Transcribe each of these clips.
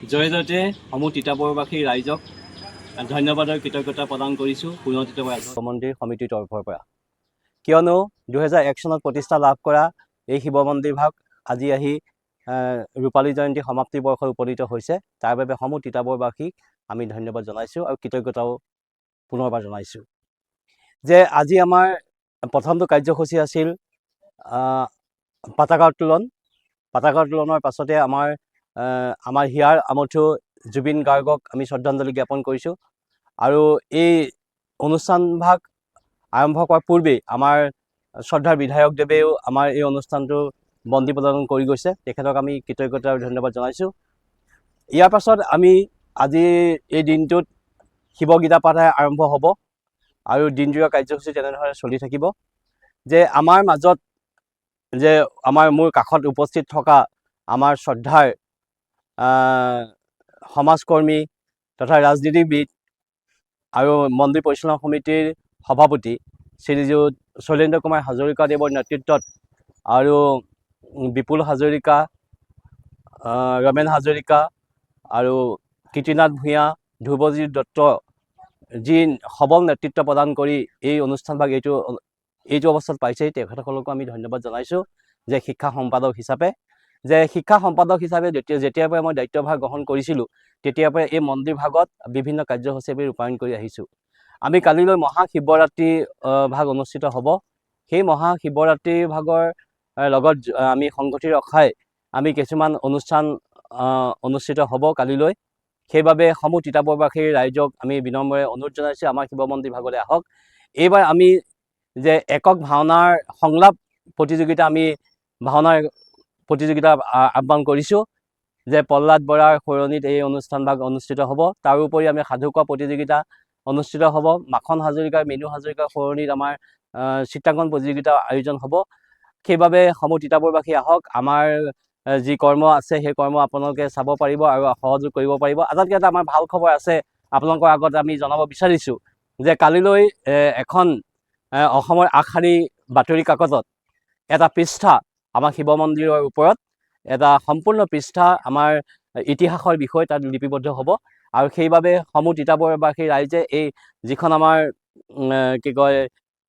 জয়জয়তে সমূহ তিতাবৰবাসী ৰাইজক ধন্যবাদৰ কৃতজ্ঞতা প্ৰদান কৰিছোঁ পুনৰ তিতাবৰ মন্দিৰ সমিতিৰ তৰফৰ পৰা। কিয়নো 2001 চনত প্ৰতিষ্ঠা লাভ কৰা এই শিৱ মন্দিৰভাগ আজি আহি ৰূপালী জয়ন্তী সমাপ্তি বৰ্ষত উপনীত হৈছে। তাৰ বাবে সমূহ তিতাবৰবাসীক আমি ধন্যবাদ জনাইছোঁ আৰু কৃতজ্ঞতাও পুনৰবাৰ জনাইছোঁ। যে আজি আমাৰ প্ৰথমটো কাৰ্যসূচী আছিল পতাকা উত্তোলন। পতাকা উত্তোলনৰ পাছতে আমাৰ হিয়াৰ আমঠু জুবিন গাৰ্গক আমি শ্ৰদ্ধাঞ্জলি জ্ঞাপন কৰিছোঁ। আৰু এই অনুষ্ঠানভাগ আৰম্ভ কৰাৰ পূৰ্বেই আমাৰ শ্ৰদ্ধাৰ বিধায়কদেৱেও আমাৰ এই অনুষ্ঠানটো বন্তি প্ৰদান কৰি গৈছে। তেখেতক আমি কৃতজ্ঞতা আৰু ধন্যবাদ জনাইছোঁ। ইয়াৰ পাছত আমি আজি এই দিনটোত শিৱ গীতা পাঠে আৰম্ভ হ'ব আৰু দিনজোৰা কাৰ্যসূচী তেনেধৰণে চলি থাকিব। যে আমাৰ মাজত যে মোৰ কাষত উপস্থিত থকা আমাৰ শ্ৰদ্ধাৰ সমাজকৰ্মী তথা ৰাজনীতিবিদ আৰু মন্দিৰ পৰিচালনা সমিতিৰ সভাপতি শ্ৰীযুত শৈলেন্দ্ৰ কুমাৰ হাজৰিকাদেৱৰ নেতৃত্বত আৰু বিপুল হাজৰিকা, ৰমেন হাজৰিকা আৰু কীৰ্তিনাথ ভূঞা, ধ্ৰুৱজিৎ দত্ত যি সবল নেতৃত্ব প্ৰদান কৰি এই অনুষ্ঠানভাগ এইটো অৱস্থাত পাইছেহি, তেখেতসকলকো আমি ধন্যবাদ জনাইছোঁ। যে শিক্ষা সম্পাদক হিচাপে যেতিয়াৰ পৰা মই দায়িত্বভাৰ গ্ৰহণ কৰিছিলোঁ তেতিয়াৰ পৰা এই মন্দিৰ ভাগত বিভিন্ন কাৰ্যসূচী আমি ৰূপায়ণ কৰি আহিছোঁ। আমি কালিলৈ মহাশিৱৰাত্ৰি ভাগ অনুষ্ঠিত হ'ব। সেই মহাশিৱৰাত্ৰি ভাগৰ লগত আমি সংগতি ৰখাই আমি কিছুমান অনুষ্ঠান অনুষ্ঠিত হ'ব কালিলৈ। সেইবাবে সমূহ তিতাবৰবাসীৰ ৰাইজক আমি বিনম্ৰে অনুৰোধ জনাইছোঁ, আমাৰ শিৱ মন্দিৰ ভাগলৈ আহক। এইবাৰ আমি যে একক ভাওনাৰ সংলাপ প্ৰতিযোগিতা আহ্বান কৰিছোঁ। যে প্ৰহ্লাদ বৰাৰ সৰণীত এই অনুষ্ঠানভাগ অনুষ্ঠিত হ'ব। তাৰোপৰি আমি সাধু কোৱা প্ৰতিযোগিতা অনুষ্ঠিত হ'ব। মাখন হাজৰিকাৰ, মিনু হাজৰিকাৰ সৰণীত আমাৰ চিত্ৰাংকন প্ৰতিযোগিতা আয়োজন হ'ব। সেইবাবে সমূহ তিতাবৰবাসী আহক। আমাৰ যি কৰ্ম আছে সেই কৰ্ম আপোনালোকে চাব পাৰিব আৰু সহযোগ কৰিব পাৰিব। আটাইতকৈ এটা আমাৰ ভাল খবৰ আছে আপোনালোকৰ আগত আমি জনাব বিচাৰিছোঁ যে কালিলৈ এখন অসমৰ আগশাৰী বাতৰি কাকতত এটা পৃষ্ঠা আমাৰ শিৱ মন্দিৰৰ ওপৰত এটা সম্পূৰ্ণ পৃষ্ঠা আমাৰ ইতিহাসৰ বিষয় তাত লিপিবদ্ধ হ'ব। আৰু সেইবাবে সমূহ তিতাবৰবাসী ৰাইজে এই যিখন আমাৰ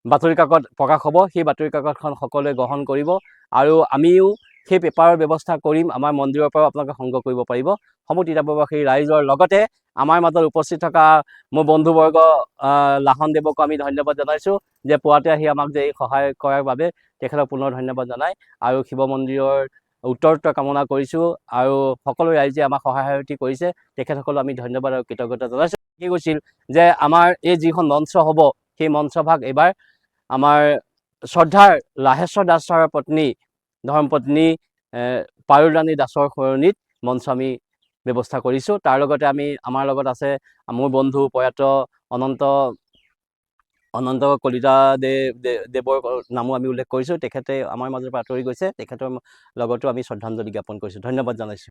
বাতৰি কাকত প্ৰকাশ হ'ব, সেই বাতৰি কাকতখন সকলোৱে গ্ৰহণ কৰিব আৰু আমিও সেই পেপাৰৰ ব্যৱস্থা কৰিম। আমাৰ মন্দিৰৰ পৰাও আপোনালোকে সংগ্ৰহ কৰিব পাৰিব। সমূহ তিতাবৰবাসী ৰাইজৰ লগতে আমাৰ মাজত উপস্থিত থকা মোৰ বন্ধুবৰ্গ লাহনদেৱকো আমি ধন্যবাদ জনাইছোঁ যে পুৱাতে আহি আমাক যে এই সহায় কৰাৰ বাবে তেখেতক পুনৰ ধন্যবাদ জনাই আৰু শিৱ মন্দিৰৰ উত্তৰোত্তৰ কামনা কৰিছোঁ। আৰু সকলো ৰাইজে আমাক সহায় সাৰথি কৰিছে, তেখেতসকলক আমি ধন্যবাদ আৰু কৃতজ্ঞতা জনাইছোঁ। কি কৈছিল যে আমাৰ এই যিখন মঞ্চ হ'ব সেই মঞ্চভাগ এইবাৰ আমাৰ শ্ৰদ্ধাৰ লাহেশ্বৰ দাস ছাৰৰ পত্নী ধৰ্মপত্নী পাৰুলৰাণী দাসৰ সৰণীত মঞ্চ আমি ব্যৱস্থা কৰিছোঁ। তাৰ লগতে আমাৰ লগত আছে মোৰ বন্ধু প্ৰয়াত অনন্ত কলিতা দেৱৰ নামো আমি উল্লেখ কৰিছোঁ। তেখেতে আমাৰ মাজৰ পৰা আঁতৰি গৈছে, তেখেতৰ লগতো আমি শ্ৰদ্ধাঞ্জলি জ্ঞাপন কৰিছোঁ। ধন্যবাদ জনাইছোঁ।